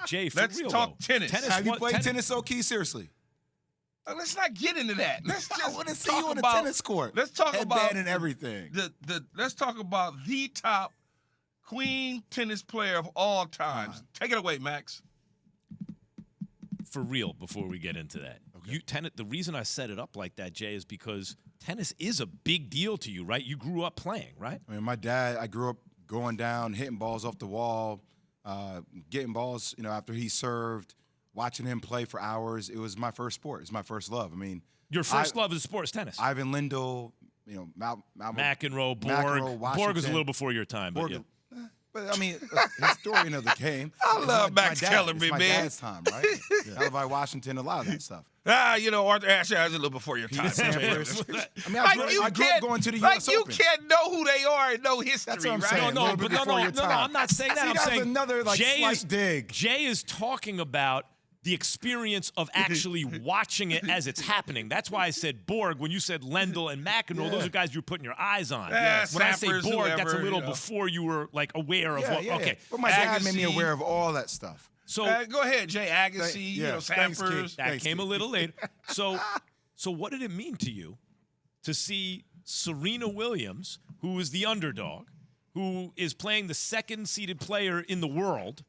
Jay, for Let's real, talk though. tennis. Have you played tennis, Key? Seriously. Let's not get into that. Let's just I want to see talk you on a about, tennis court. Let's talk Headband about and everything. Let's talk about the top queen tennis player of all times. Take it away, Max. For real, before we get into that. Okay. The reason I set it up like that, Jay, is because tennis is a big deal to you, right? You grew up playing, right? I mean, my dad, I grew up going down, hitting balls off the wall, getting balls, after he served, watching him play for hours. It was my first sport. It's my first love. I mean, your first love is sports tennis. Ivan Lendl, McEnroe, Borg. McEnroe, Borg was a little before your time, but Borg, But, I mean, historian of the game. I love Max Kellerman, man. It's my dad's time, right? Levi Washington, a lot of that stuff. Arthur Ashe is a little before your time. I mean, I grew up going to the U.S. Open. You can't know who they are and know history, That's what I'm right? saying. No, I'm not saying that. See, I'm that's saying another slight dig. Jay is talking about the experience of actually watching it as it's happening. That's why I said Borg. When you said Lendl and McEnroe, those are guys you're putting your eyes on. Yeah, when I say Borg, whoever, that's a little before you were aware of what. Okay, but my dad made me aware of all that stuff. So go ahead, Jay Agassi. Sampras. That came a little later. So what did it mean to you to see Serena Williams, who is the underdog, who is playing the second-seeded player in the world?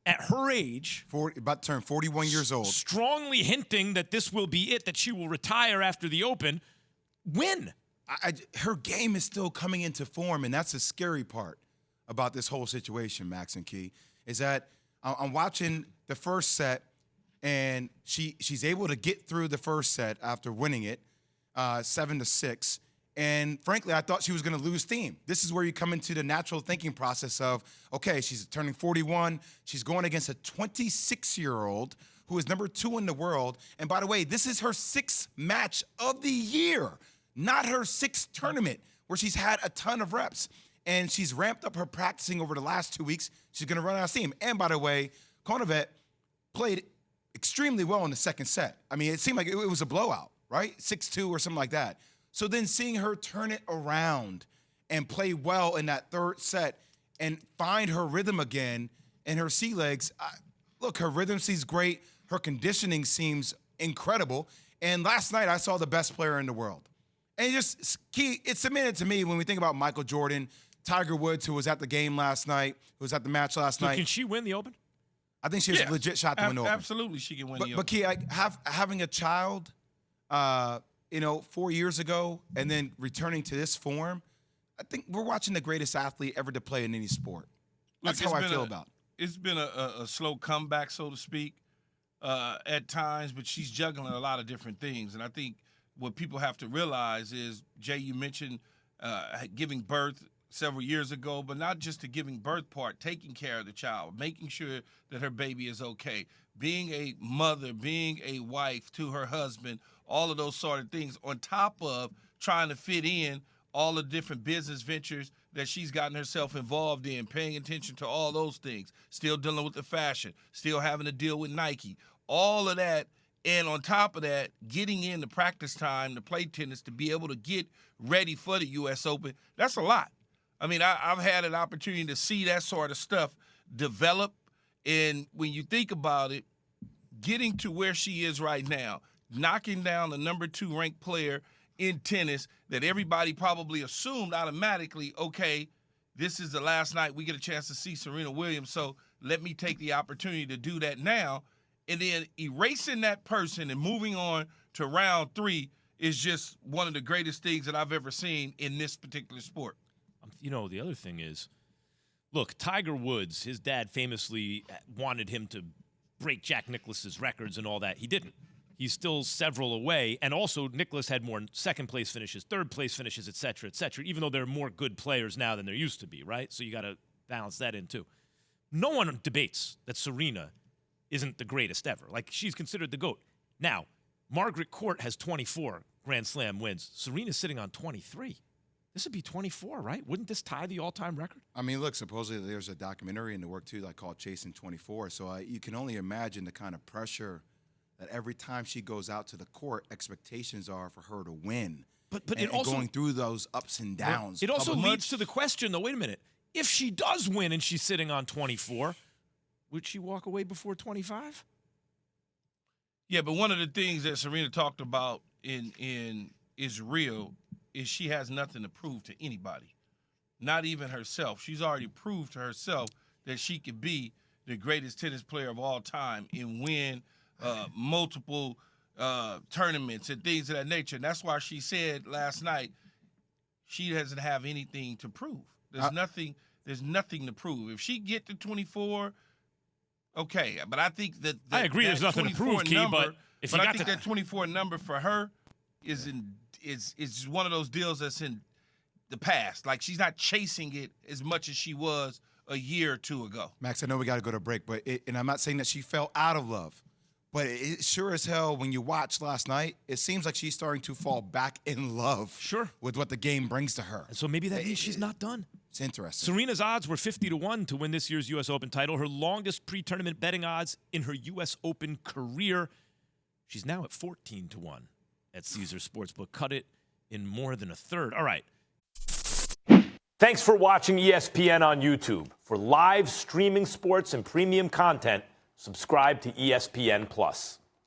At her age, about to turn 41 years old, strongly hinting that this will be it, that she will retire after the Open, win. Her game is still coming into form, and that's the scary part about this whole situation, Max and Key, is that I'm watching the first set, and she's able to get through the first set after winning it 7-6. And frankly, I thought she was going to lose steam. This is where you come into the natural thinking process of, okay, she's turning 41. She's going against a 26-year-old who is number 2 in the world. And by the way, this is her 6th match of the year, not her 6th tournament where she's had a ton of reps. And she's ramped up her practicing over the last 2 weeks. She's going to run out of steam. And by the way, Kontaveit played extremely well in the second set. I mean, it seemed like it was a blowout, right? 6-2 or something like that. So then seeing her turn it around and play well in that third set and find her rhythm again and her sea legs, look, her rhythm seems great. Her conditioning seems incredible. And last night I saw the best player in the world. And it's cemented to me when we think about Michael Jordan, Tiger Woods, who was at the game last night, who was at the match last night. Can she win the Open? I think she has a legit shot to win the Open. Absolutely, she can win the Open. But Key, having a child, 4 years ago, and then returning to this form, I think we're watching the greatest athlete ever to play in any sport. That's how I feel about it. It's been a slow comeback, so to speak, at times, but she's juggling a lot of different things. And I think what people have to realize is, Jay, you mentioned giving birth several years ago, but not just the giving birth part, taking care of the child, making sure that her baby is okay, being a mother, being a wife to her husband, all of those sort of things, on top of trying to fit in all the different business ventures that she's gotten herself involved in, paying attention to all those things, still dealing with the fashion, still having to deal with Nike, all of that. And on top of that, getting in the practice time to play tennis, to be able to get ready for the U.S. Open, that's a lot. I mean, I've had an opportunity to see that sort of stuff develop. And when you think about it, getting to where she is right now, knocking down the number 2 ranked player in tennis that everybody probably assumed automatically, okay, this is the last night we get a chance to see Serena Williams, so let me take the opportunity to do that now. And then erasing that person and moving on to round 3 is just one of the greatest things that I've ever seen in this particular sport. The other thing is, look, Tiger Woods, his dad famously wanted him to break Jack Nicklaus's records and all that. He didn't. He's still several away. And also, Nicklaus had more second-place finishes, third-place finishes, et cetera, even though there are more good players now than there used to be, right? So you got to balance that in, too. No one debates that Serena isn't the greatest ever. Like, she's considered the GOAT. Now, Margaret Court has 24 Grand Slam wins. Serena's sitting on 23. This would be 24, right? Wouldn't this tie the all-time record? I mean, look, supposedly there's a documentary in the work, too, called Chasing 24. So you can only imagine the kind of pressure that every time she goes out to the court, expectations are for her to win. But it also, going through those ups and downs. It also leads to the question, though, wait a minute. If she does win and she's sitting on 24, would she walk away before 25? Yeah, but one of the things that Serena talked about in is real is she has nothing to prove to anybody, not even herself. She's already proved to herself that she could be the greatest tennis player of all time and win multiple tournaments and things of that nature. And that's why she said last night she doesn't have anything to prove. There's nothing to prove. If she get to 24, okay. But I think that I agree. There's nothing to prove, Key. But if you I got think that 24 number for her is one of those deals that's in the past. Like, she's not chasing it as much as she was a year or two ago. Max, I know we got to go to break, and I'm not saying that she fell out of love, but it sure as hell, when you watch last night, it seems like she's starting to fall back in love with what the game brings to her. And so maybe that means she's not done. It's interesting. Serena's odds were 50-1 to win this year's U.S. Open title, her longest pre-tournament betting odds in her U.S. Open career. She's now at 14-1 at Caesars Sportsbook. Cut it in more than a third. All right. Thanks for watching ESPN on YouTube. For live streaming sports and premium content, subscribe to ESPN+.